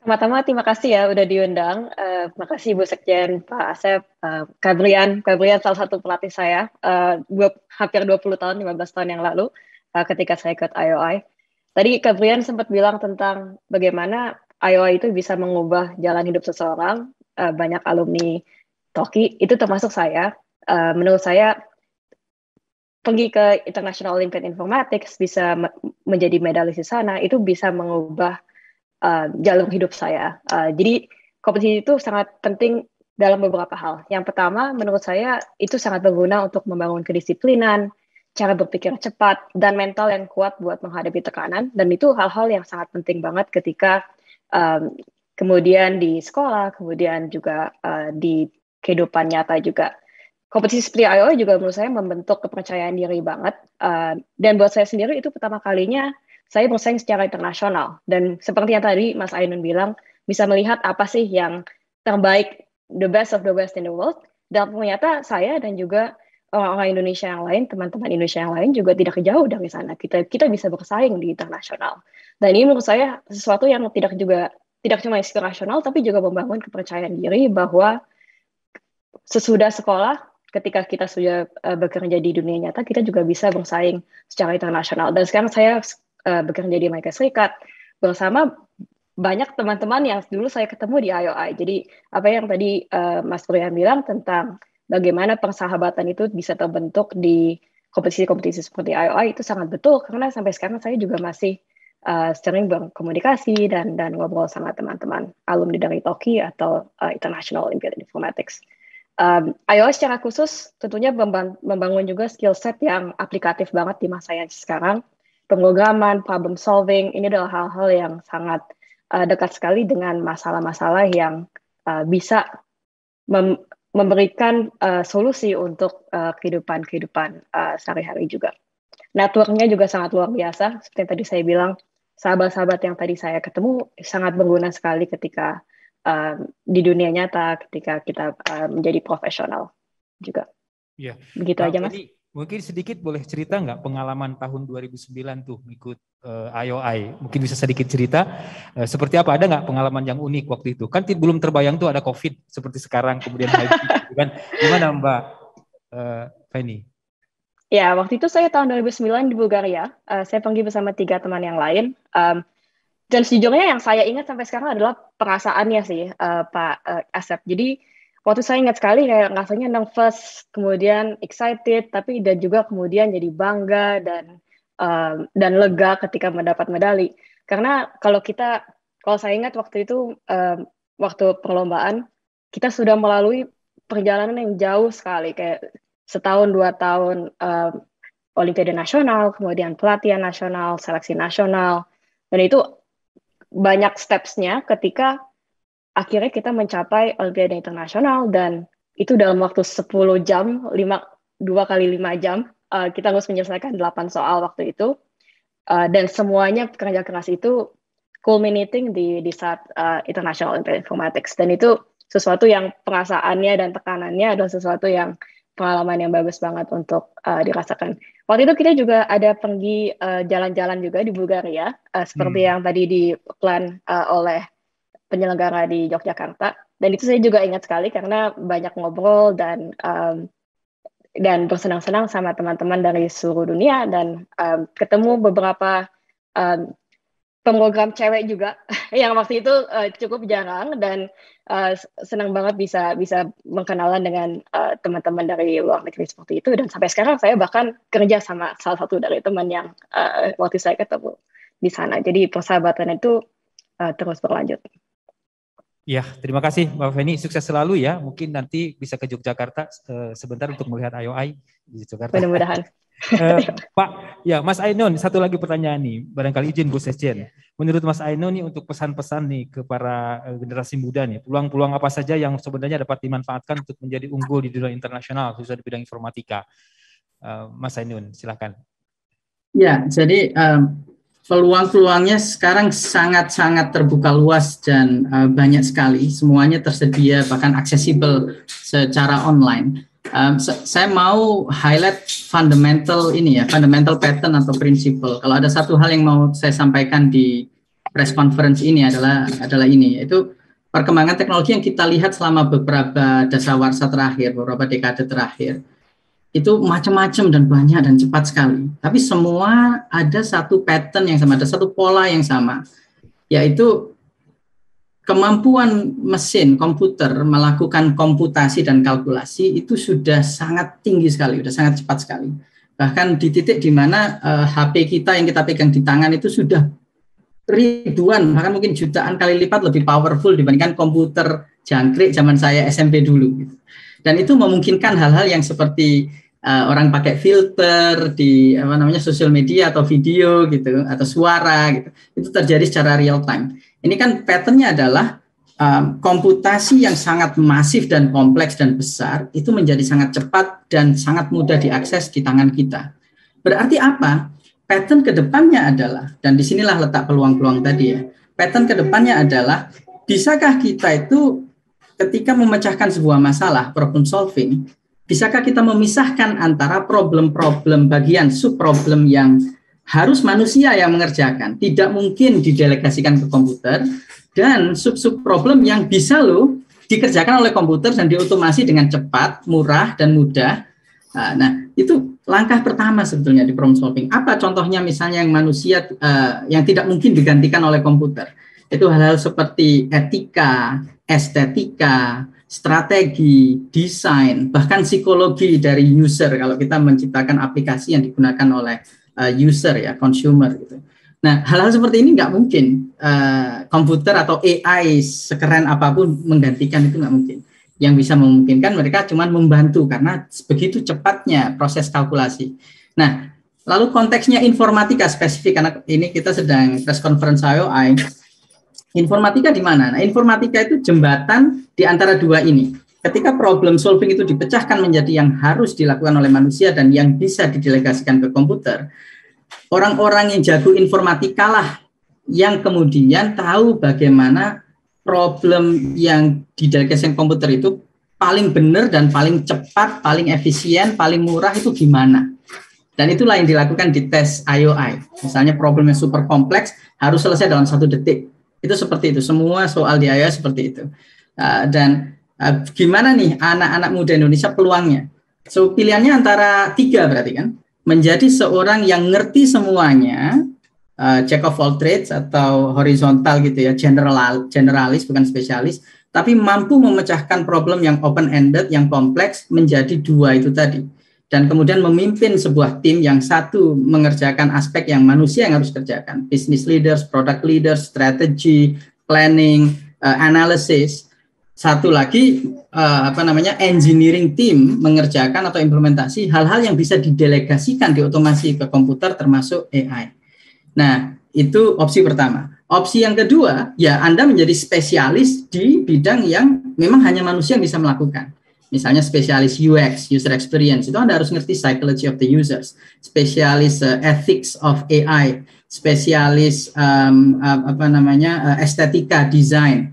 Pertama-tama terima kasih ya udah diundang. Terima kasih Bu Sekjen, Pak Asep, Kak Brian salah satu pelatih saya hampir 20 tahun, 15 tahun yang lalu ketika saya ikut IOI. Tadi Kak Brian sempat bilang tentang bagaimana IOI itu bisa mengubah jalan hidup seseorang. Banyak alumni Toki, itu termasuk saya. Menurut saya pergi ke International Olympiad Informatics, bisa menjadi medalis di sana, itu bisa mengubah jalur hidup saya. Jadi kompetisi itu sangat penting dalam beberapa hal. Yang pertama, menurut saya itu sangat berguna untuk membangun kedisiplinan, cara berpikir cepat, dan mental yang kuat buat menghadapi tekanan. Dan itu hal-hal yang sangat penting banget ketika kemudian di sekolah, kemudian juga di kehidupan nyata juga. Kompetisi seperti IOI juga menurut saya membentuk kepercayaan diri banget. Dan buat saya sendiri itu pertama kalinya saya bersaing secara internasional. Dan seperti yang tadi Mas Ainun bilang, bisa melihat apa sih yang terbaik, the best of the best in the world. Dan ternyata saya dan juga orang-orang Indonesia yang lain, teman-teman Indonesia yang lain juga tidak jauh dari sana. Kita bisa bersaing di internasional. Dan ini menurut saya sesuatu yang tidak cuma inspirasional, tapi juga membangun kepercayaan diri bahwa sesudah sekolah, ketika kita sudah bekerja di dunia nyata, kita juga bisa bersaing secara internasional. Dan sekarang saya bekerja di Amerika Serikat bersama banyak teman-teman yang dulu saya ketemu di IOI. Jadi apa yang tadi Mas Brian bilang tentang bagaimana persahabatan itu bisa terbentuk di kompetisi-kompetisi seperti IOI itu sangat betul, karena sampai sekarang saya juga masih sering berkomunikasi dan ngobrol sama teman-teman alumni dari Toki atau International Olympiad Informatics. IOI secara khusus tentunya membangun juga skill set yang aplikatif banget di masa yang sekarang. Pemrograman, problem solving, ini adalah hal-hal yang sangat dekat sekali dengan masalah-masalah yang bisa memberikan solusi untuk kehidupan sehari-hari juga. Network-nya juga sangat luar biasa, seperti yang tadi saya bilang, sahabat-sahabat yang tadi saya ketemu sangat berguna sekali ketika di dunia nyata, ketika kita menjadi profesional juga. Ya. Begitu aja Mas. Mungkin sedikit boleh cerita nggak pengalaman tahun 2009 tuh ikut IOI? Mungkin bisa sedikit cerita seperti apa? Ada nggak pengalaman yang unik waktu itu? Kan belum terbayang tuh ada COVID seperti sekarang, kemudian gitu kan? Gimana Mbak Feni? Ya, waktu itu saya tahun 2009 di Bulgaria. Saya pergi bersama 3 teman yang lain. Dan sejujurnya yang saya ingat sampai sekarang adalah perasaannya sih, Pak Asep. Jadi waktu saya ingat sekali kayak rasanya nervous, kemudian excited, tapi dan juga kemudian jadi bangga dan lega ketika mendapat medali. Karena kalau kita kalau saya ingat waktu itu, waktu perlombaan, kita sudah melalui perjalanan yang jauh sekali, kayak setahun 2 tahun Olimpiade Nasional, kemudian pelatihan nasional, seleksi nasional, dan itu banyak steps-nya ketika akhirnya kita mencapai Olimpiade Internasional, dan itu dalam waktu 10 jam, 2 kali 5 jam, kita harus menyelesaikan 8 soal waktu itu, dan semuanya kerja keras itu culminating di saat International Olympic Informatics, dan itu sesuatu yang perasaannya dan tekanannya adalah sesuatu yang pengalaman yang bagus banget untuk dirasakan. Waktu itu kita juga ada pergi jalan-jalan juga di Bulgaria, seperti yang tadi di-plan oleh penyelenggara di Yogyakarta, dan itu saya juga ingat sekali karena banyak ngobrol dan bersenang-senang sama teman-teman dari seluruh dunia, dan ketemu beberapa pemrogram cewek juga yang waktu itu cukup jarang, dan senang banget bisa berkenalan dengan teman-teman dari luar negeri seperti itu, dan sampai sekarang saya bahkan kerja sama salah satu dari teman yang waktu saya ketemu di sana. Jadi persahabatan itu terus berlanjut. Ya, terima kasih Mbak Feni, sukses selalu ya. Mungkin nanti bisa ke Yogyakarta sebentar untuk melihat IOI di Jakarta. Mudah-mudahan. Pak, ya Mas Ainun, satu lagi pertanyaan nih, barangkali izin Bu Sekjen. Menurut Mas Ainun nih untuk pesan-pesan nih ke para generasi muda nih, peluang-peluang apa saja yang sebenarnya dapat dimanfaatkan untuk menjadi unggul di dunia internasional, khususnya di bidang informatika. Mas Ainun, silakan. Ya, jadi peluang-peluangnya sekarang sangat-sangat terbuka luas dan banyak sekali, semuanya tersedia bahkan aksesibel secara online. Saya mau highlight fundamental pattern atau principle. Kalau ada satu hal yang mau saya sampaikan di press conference ini adalah ini, yaitu perkembangan teknologi yang kita lihat selama beberapa dasawarsa terakhir, beberapa dekade terakhir. Itu macam-macam dan banyak dan cepat sekali. Tapi semua ada satu pattern yang sama, ada satu pola yang sama, yaitu kemampuan mesin komputer melakukan komputasi dan kalkulasi itu sudah sangat tinggi sekali, sudah sangat cepat sekali. Bahkan di titik di mana HP kita yang kita pegang di tangan itu sudah ribuan, bahkan mungkin jutaan kali lipat lebih powerful dibandingkan komputer jangkrik zaman saya SMP dulu. Dan itu memungkinkan hal-hal yang seperti orang pakai filter di sosial media atau video gitu atau suara gitu. Itu terjadi secara real time. Ini kan patternnya adalah komputasi yang sangat masif dan kompleks dan besar itu menjadi sangat cepat dan sangat mudah diakses di tangan kita. Berarti apa? Pattern kedepannya adalah, dan disinilah letak peluang-peluang tadi ya. Pattern kedepannya adalah, bisakah kita itu ketika memecahkan sebuah masalah, problem solving, bisakah kita memisahkan antara problem-problem bagian sub-problem yang harus manusia yang mengerjakan, tidak mungkin didelegasikan ke komputer, dan sub-sub problem yang bisa dikerjakan oleh komputer dan diotomasi dengan cepat, murah, dan mudah. Nah, itu langkah pertama sebetulnya di problem solving. Apa contohnya misalnya yang manusia yang tidak mungkin digantikan oleh komputer? Itu hal-hal seperti etika, estetika, strategi, desain, bahkan psikologi dari user kalau kita menciptakan aplikasi yang digunakan oleh user ya, consumer gitu. Nah, hal-hal seperti ini nggak mungkin komputer atau AI sekeren apapun menggantikan, itu nggak mungkin. Yang bisa memungkinkan mereka cuma membantu karena begitu cepatnya proses kalkulasi. Nah, lalu konteksnya informatika spesifik karena ini kita sedang press conference IOI. Informatika di mana? Nah, informatika itu jembatan di antara dua ini. Ketika problem solving itu dipecahkan menjadi yang harus dilakukan oleh manusia dan yang bisa didelegasikan ke komputer, orang-orang yang jago informatika lah yang kemudian tahu bagaimana problem yang didelegasikan komputer itu paling benar dan paling cepat, paling efisien, paling murah itu gimana. Dan itulah yang dilakukan di tes IOI. Misalnya problem yang super kompleks harus selesai dalam 1 detik. Itu seperti itu, semua soal di IOI seperti itu. Gimana nih anak-anak muda Indonesia peluangnya? So pilihannya antara 3 berarti kan, menjadi seorang yang ngerti semuanya, jack of all trades atau horizontal gitu ya, generalis bukan spesialis, tapi mampu memecahkan problem yang open-ended, yang kompleks menjadi 2 itu tadi. Dan kemudian memimpin sebuah tim yang satu mengerjakan aspek yang manusia yang harus kerjakan, business leaders, product leaders, strategi, planning, analysis. Satu lagi engineering team mengerjakan atau implementasi hal-hal yang bisa didelegasikan, diotomasi ke komputer termasuk AI. Nah, itu opsi pertama. Opsi yang kedua, ya Anda menjadi spesialis di bidang yang memang hanya manusia yang bisa melakukan. Misalnya spesialis UX, user experience, itu Anda harus ngerti psychology of the users. Spesialis ethics of AI, spesialis estetika, design.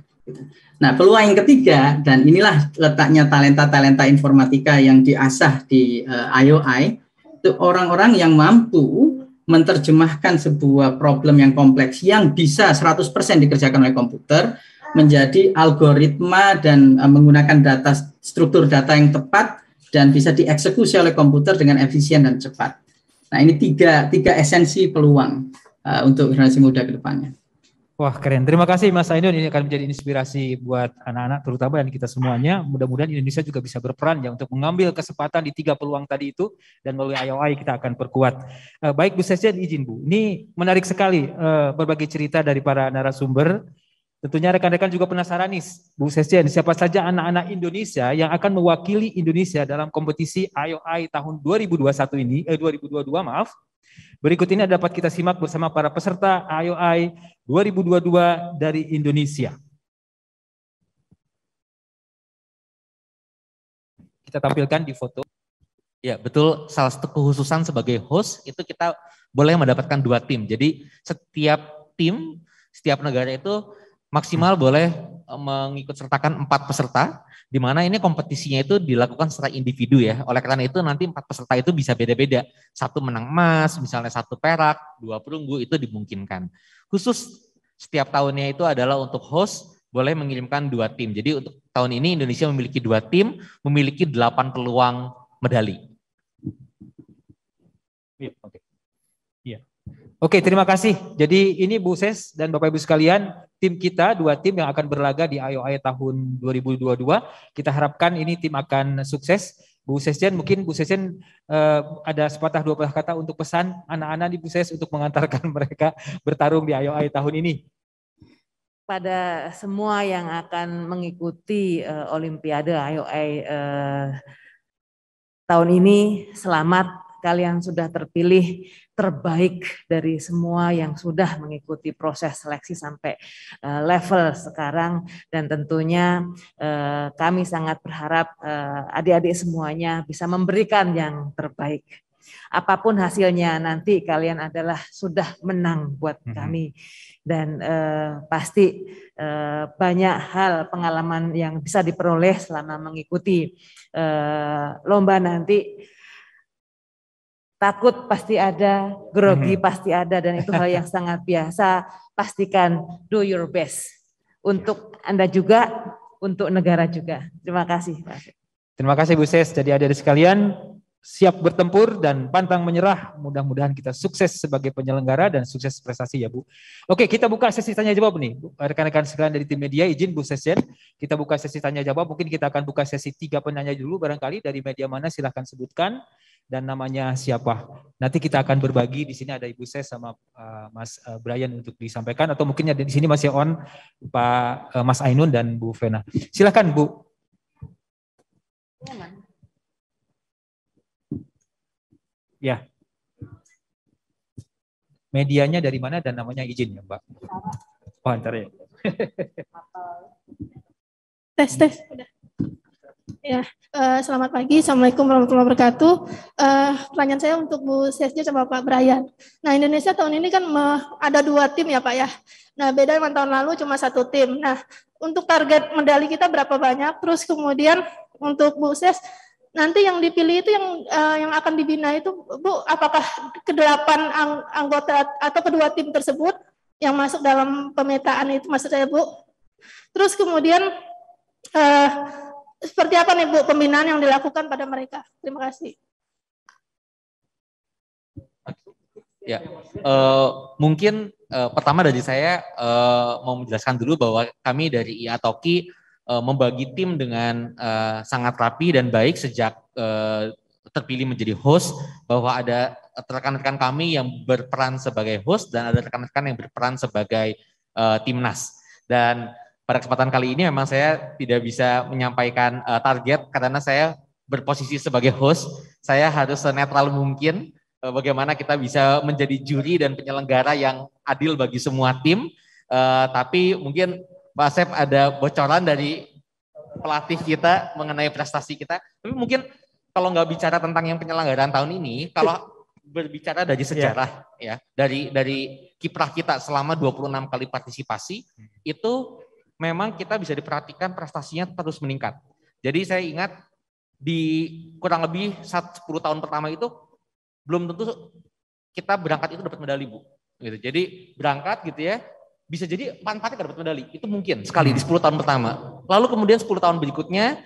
Nah, peluang yang ketiga, dan inilah letaknya talenta-talenta informatika yang diasah di IOI, itu orang-orang yang mampu menerjemahkan sebuah problem yang kompleks yang bisa 100% dikerjakan oleh komputer menjadi algoritma dan menggunakan struktur data yang tepat dan bisa dieksekusi oleh komputer dengan efisien dan cepat. Nah, ini tiga esensi peluang untuk generasi muda ke depannya. Wah, keren. Terima kasih Mas Ainun, ini akan menjadi inspirasi buat anak-anak terutama dan kita semuanya. Mudah-mudahan Indonesia juga bisa berperan ya untuk mengambil kesempatan di 3 peluang tadi itu dan melalui IOI kita akan perkuat. Baik Bu Sesjen, izin Bu. Ini menarik sekali berbagai cerita dari para narasumber. Tentunya rekan-rekan juga penasaran nih Bu Sesjen, siapa saja anak-anak Indonesia yang akan mewakili Indonesia dalam kompetisi IOI tahun 2022 maaf. Berikut ini dapat kita simak bersama para peserta IOI 2022 dari Indonesia. Kita tampilkan di foto. Ya, betul. Salah satu kekhususan sebagai host itu kita boleh mendapatkan 2 tim. Jadi setiap tim, setiap negara itu maksimal boleh mengikut sertakan 4 peserta, di mana ini kompetisinya itu dilakukan secara individu ya. Oleh karena itu nanti 4 peserta itu bisa beda-beda. 1 menang emas, misalnya 1 perak, 2 perunggu, itu dimungkinkan. Khusus setiap tahunnya itu adalah untuk host boleh mengirimkan 2 tim. Jadi untuk tahun ini Indonesia memiliki 2 tim, memiliki 8 peluang medali. Oke, terima kasih. Jadi ini Bu Ses dan Bapak Ibu sekalian, tim kita 2 tim yang akan berlaga di IOI tahun 2022. Kita harapkan ini tim akan sukses. Bu Sesjen, mungkin Bu Sesjen ada sepatah 2 patah kata untuk pesan anak-anak di Bu Ses untuk mengantarkan mereka bertarung di IOI tahun ini. Pada semua yang akan mengikuti Olimpiade IOI tahun ini, selamat, kalian sudah terpilih terbaik dari semua yang sudah mengikuti proses seleksi sampai level sekarang, dan tentunya kami sangat berharap adik-adik semuanya bisa memberikan yang terbaik. Apapun hasilnya nanti kalian adalah sudah menang buat kami, dan pasti banyak hal pengalaman yang bisa diperoleh selama mengikuti lomba nanti. Takut pasti ada, grogi pasti ada, dan itu hal yang sangat biasa. Pastikan do your best untuk Anda juga, untuk negara juga. Terima kasih. Terima kasih Bu Ses. Jadi adik-adik sekalian, siap bertempur dan pantang menyerah. Mudah-mudahan kita sukses sebagai penyelenggara dan sukses prestasi ya Bu. Oke, kita buka sesi tanya jawab nih. Rekan-rekan sekalian dari tim media, izin Bu Sesjen, kita buka sesi tanya jawab. Mungkin kita akan buka sesi 3 penanya dulu barangkali. Dari media mana silahkan sebutkan dan namanya siapa. Nanti kita akan berbagi, di sini ada Ibu Ses sama Mas Brian untuk disampaikan, atau mungkin ada di sini masih on Pak Mas Ainun dan Bu Vena. Silakan Bu. Ya. Medianya dari mana dan namanya izin ya Mbak. Oh, ntar ya. Tes. Ya, selamat pagi. Assalamualaikum warahmatullahi wabarakatuh. Pertanyaan saya untuk Bu Sesjen sama Pak Brian. Nah, Indonesia tahun ini kan ada 2 tim ya Pak ya. Nah, beda dengan tahun lalu cuma 1 tim. Nah, untuk target medali kita berapa banyak? Terus kemudian untuk Bu Ses, nanti yang dipilih itu yang akan dibina itu Bu, apakah ke-8 anggota atau kedua tim tersebut yang masuk dalam pemetaan itu, maksud saya Bu? Terus kemudian seperti apa nih Bu pembinaan yang dilakukan pada mereka? Terima kasih. Ya, mungkin pertama dari saya mau menjelaskan dulu bahwa kami dari IA Toki membagi tim dengan sangat rapi dan baik sejak terpilih menjadi host, bahwa ada rekan-rekan kami yang berperan sebagai host dan ada rekan-rekan yang berperan sebagai timnas. Dan pada kesempatan kali ini memang saya tidak bisa menyampaikan target karena saya berposisi sebagai host. Saya harus senetral mungkin bagaimana kita bisa menjadi juri dan penyelenggara yang adil bagi semua tim. Tapi mungkin Pak Asep ada bocoran dari pelatih kita mengenai prestasi kita. Tapi mungkin kalau nggak bicara tentang yang penyelenggaraan tahun ini, kalau berbicara dari sejarah ya, dari kiprah kita selama 26 kali partisipasi, itu memang kita bisa diperhatikan prestasinya terus meningkat. Jadi saya ingat di kurang lebih 10 tahun pertama itu belum tentu kita berangkat itu dapat medali, Bu. Gitu. Jadi berangkat gitu ya, bisa jadi empat-empatnya dapat medali. Itu mungkin sekali di 10 tahun pertama. Lalu kemudian 10 tahun berikutnya,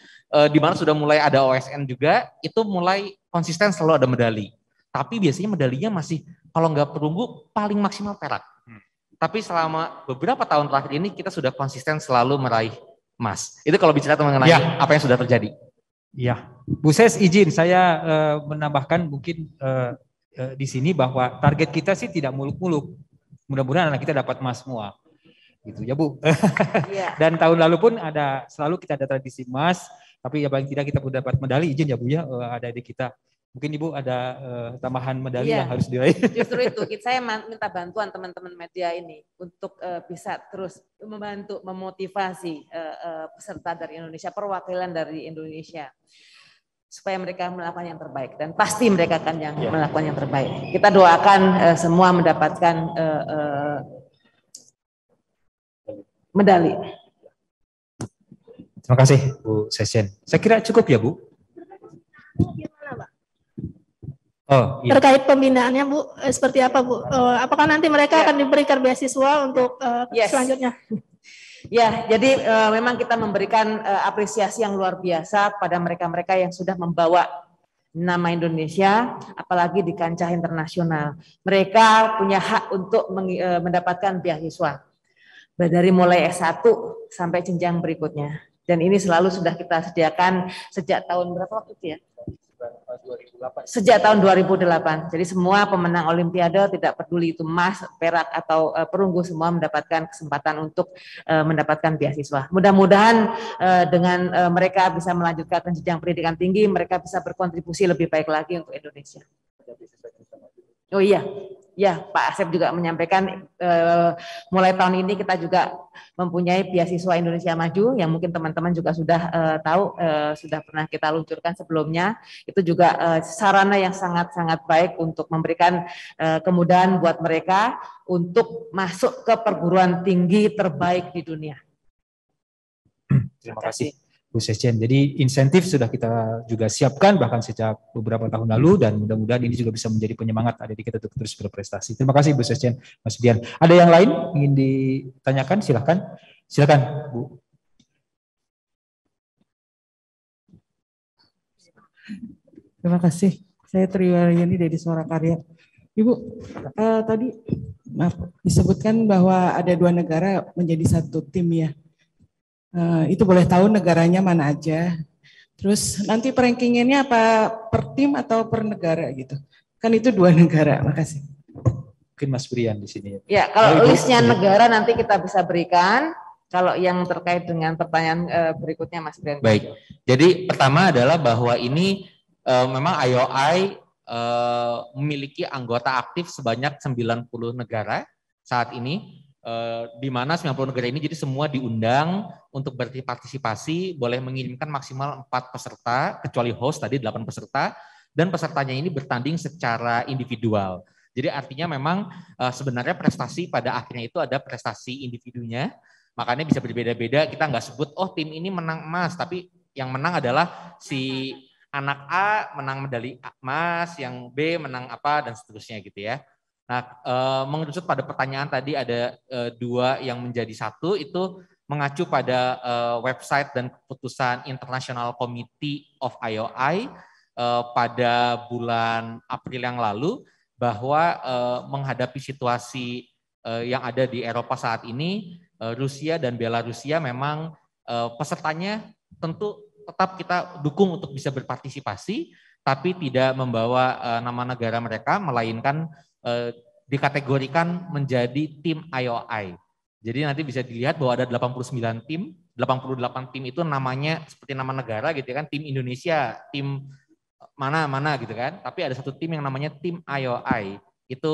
di mana sudah mulai ada OSN juga, itu mulai konsisten selalu ada medali. Tapi biasanya medalinya masih, kalau nggak perunggu, paling maksimal perak. Tapi selama beberapa tahun terakhir ini, kita sudah konsisten selalu meraih emas. Itu kalau bicara mengenai apa yang sudah terjadi. Iya, Bu Ses izin saya menambahkan mungkin di sini bahwa target kita sih tidak muluk-muluk. Mudah-mudahan anak kita dapat emas semua. Gitu ya, Bu. Iya. Dan tahun lalu pun selalu kita ada tradisi emas, tapi ya paling tidak kita pun dapat medali, izin ya Bu ya, ada di kita. Mungkin Ibu ada tambahan medali yang harus diraih. Justru itu, saya minta bantuan teman-teman media ini untuk bisa terus membantu memotivasi peserta dari Indonesia, perwakilan dari Indonesia, supaya mereka melakukan yang terbaik, dan pasti mereka akan melakukan yang terbaik. Kita doakan semua mendapatkan medali. Terima kasih Bu Sesjen. Saya kira cukup ya Bu. Oh, iya. Terkait pembinaannya Bu, seperti apa Bu? Apakah nanti mereka akan diberikan beasiswa untuk selanjutnya? Ya, jadi memang kita memberikan apresiasi yang luar biasa pada mereka-mereka yang sudah membawa nama Indonesia, apalagi di kancah internasional. Mereka punya hak untuk mendapatkan beasiswa dari mulai S1 sampai jenjang berikutnya. Dan ini selalu sudah kita sediakan sejak tahun berapa waktu itu ya? Sejak tahun 2008. Jadi semua pemenang Olimpiade, tidak peduli itu emas, perak atau perunggu, semua mendapatkan kesempatan untuk mendapatkan beasiswa. Mudah-mudahan dengan mereka bisa melanjutkan jenjang pendidikan tinggi, mereka bisa berkontribusi lebih baik lagi untuk Indonesia. Oh iya, ya Pak Asep juga menyampaikan mulai tahun ini kita juga mempunyai beasiswa Indonesia Maju yang mungkin teman-teman juga sudah tahu, sudah pernah kita luncurkan sebelumnya. Itu juga sarana yang sangat-sangat baik untuk memberikan kemudahan buat mereka untuk masuk ke perguruan tinggi terbaik di dunia. Terima kasih Bu Sesjen. Jadi insentif sudah kita juga siapkan bahkan sejak beberapa tahun lalu, dan mudah-mudahan ini juga bisa menjadi penyemangat adik kita untuk terus berprestasi. Terima kasih Bu Sesjen, Mas Dian. Ada yang lain ingin ditanyakan? Silakan. Silakan Bu. Terima kasih. Saya Triwaryani dari Suara Karya. Ibu, tadi disebutkan bahwa ada 2 negara menjadi satu tim ya. Itu boleh tahu negaranya mana aja. Terus nanti perankingannya apa per tim atau per negara gitu? Kan itu 2 negara. Makasih. Mungkin Mas Brian di sini. Ya, kalau listnya negara nanti kita bisa berikan. Kalau yang terkait dengan pertanyaan berikutnya Mas Brian. Baik. Jadi pertama adalah bahwa ini memang IOI memiliki anggota aktif sebanyak 90 negara saat ini. Di mana 90 negara ini jadi semua diundang untuk berpartisipasi, boleh mengirimkan maksimal 4 peserta, kecuali host tadi 8 peserta, dan pesertanya ini bertanding secara individual. Jadi artinya memang sebenarnya prestasi pada akhirnya itu ada prestasi individunya, makanya bisa berbeda-beda, kita nggak sebut, oh tim ini menang emas, tapi yang menang adalah si anak A menang medali emas, yang B menang apa, dan seterusnya gitu ya. Nah, mengerucut pada pertanyaan tadi ada 2 yang menjadi 1, itu mengacu pada website dan keputusan International Committee of IOI pada bulan April yang lalu, bahwa menghadapi situasi yang ada di Eropa saat ini, Rusia dan Belarusia memang pesertanya tentu tetap kita dukung untuk bisa berpartisipasi, tapi tidak membawa nama negara mereka, melainkan dikategorikan menjadi tim IOI. Jadi nanti bisa dilihat bahwa ada 89 tim, 88 tim itu namanya seperti nama negara gitu kan, tim Indonesia, tim mana-mana gitu kan. Tapi ada satu tim yang namanya tim IOI, itu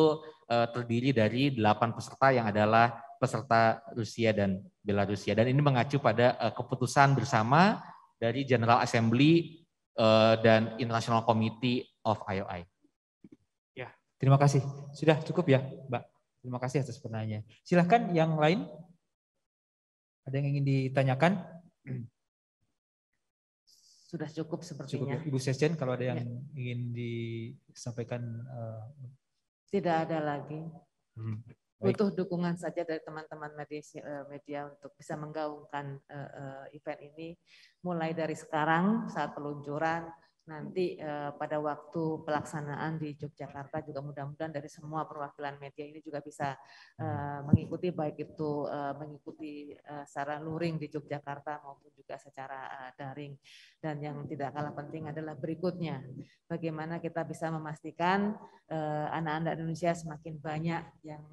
terdiri dari 8 peserta yang adalah peserta Rusia dan Belarusia. Dan ini mengacu pada keputusan bersama dari General Assembly dan International Committee of IOI. Ya, terima kasih. Sudah cukup ya, Mbak. Terima kasih atas pertanyaannya. Silahkan yang lain. Ada yang ingin ditanyakan? Sudah cukup sepertinya. Cukup, Ibu Sekjen, kalau ada yang ingin disampaikan. Tidak ada lagi. Baik. Butuh dukungan saja dari teman-teman media untuk bisa menggaungkan event ini. Mulai dari sekarang saat peluncuran, nanti pada waktu pelaksanaan di Yogyakarta juga mudah-mudahan dari semua perwakilan media ini juga bisa mengikuti, baik itu mengikuti secara luring di Yogyakarta maupun juga secara daring. Dan yang tidak kalah penting adalah berikutnya, bagaimana kita bisa memastikan anak-anak Indonesia semakin banyak yang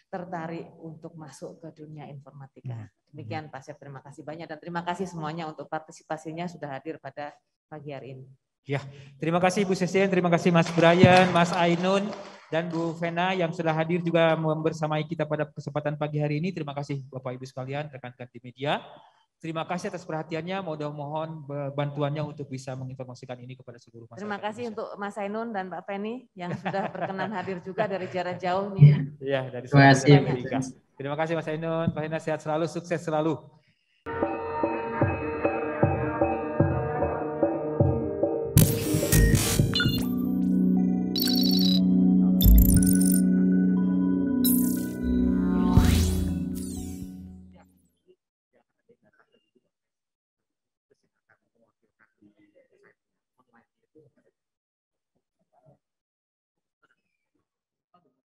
tertarik untuk masuk ke dunia informatika. Demikian Pak Syed, terima kasih banyak dan terima kasih semuanya untuk partisipasinya sudah hadir pada pagi hari ini. Ya, terima kasih Bu Sekjen, terima kasih Mas Brian, Mas Ainun, dan Bu Vena yang sudah hadir juga membersamai kita pada kesempatan pagi hari ini. Terima kasih Bapak Ibu sekalian, rekan-rekan di media. Terima kasih atas perhatiannya, mohon bantuannya untuk bisa menginformasikan ini kepada seluruh masyarakat. Terima kasih untuk Mas Ainun dan Mbak Feni yang sudah berkenan hadir juga dari jarak jauh nih. Iya, dari Terima kasih. Terima kasih Mas Ainun, Pak Vena sehat selalu, sukses selalu.